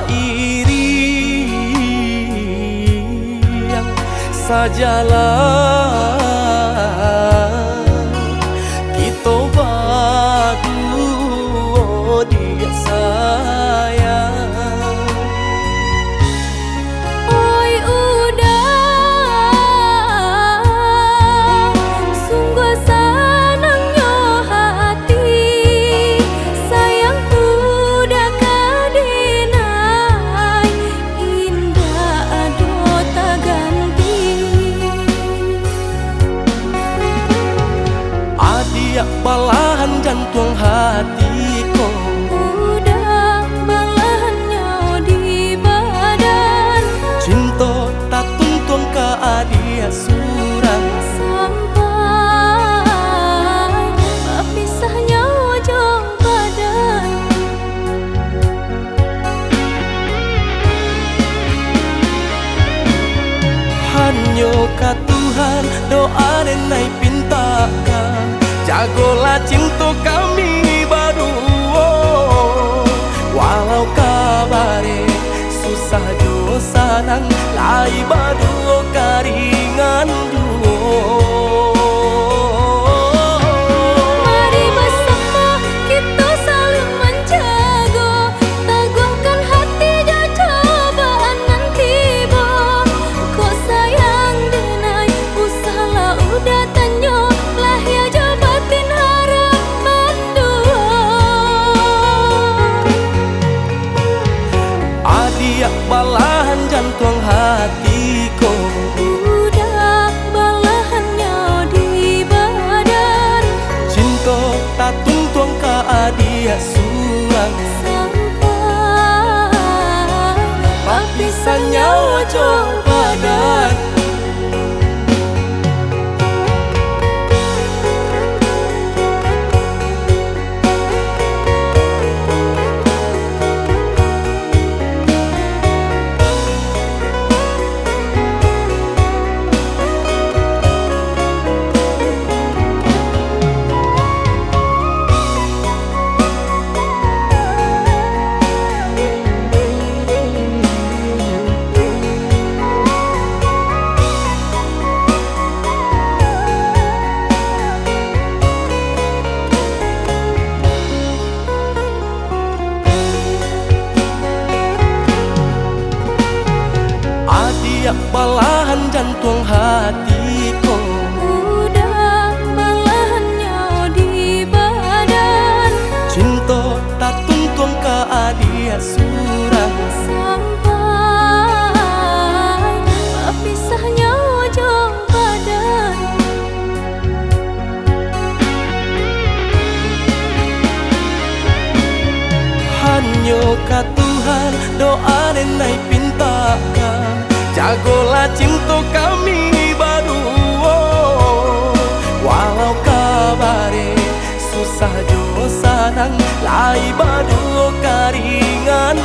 iri yang sajalah kita badu dia sayang. Oi udah sungguh senangnya hati sayang udah kadinai indah ado tak ganti. Adia balahan jantung hatiku Udah balahannya di badan cinta tak tuntun ke adia surang sampai berpisahnya ujung badan. hanya ka Tuhan doa denai pintakan jagolah cinta kami berdua walau kabare susah jo sanang lai berdua karingan Mari bersama kita saling menjaga teguhkan hati dan cobaan nanti bo kau sayang denai usahlah udah tanyo lah ya jabatin harapan dua. adia balahan jantung hatiku Udah balahannya di badan cinta tak tuntun ke adia surang sampai papisahnya ujung badan. Adia balahan jantung hatiku Udah balahannya di badan cinta tak tuntun ke adia surang sampai berpisahnya ujung badan. hanya ka Tuhan doa denai pintakan jagolah cinta kami berdua walau kabare susah jo sanang lai berdua karingan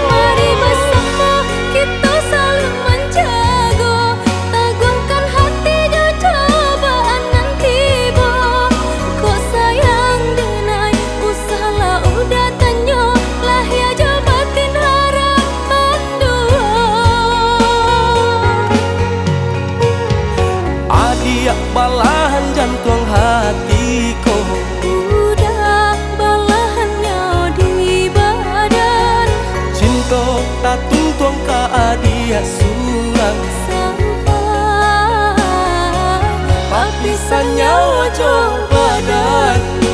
Mari bersama kita saling menjaga teguhkan hati dan cobaan nanti bo kau sayang denai usahlah udah tanyo lah ya jabatin harapan dua. adia balahan jantung hatiku Udah balahannya di badan cinta tak tuntun ke adia surang sampai papisahnya ujung badan.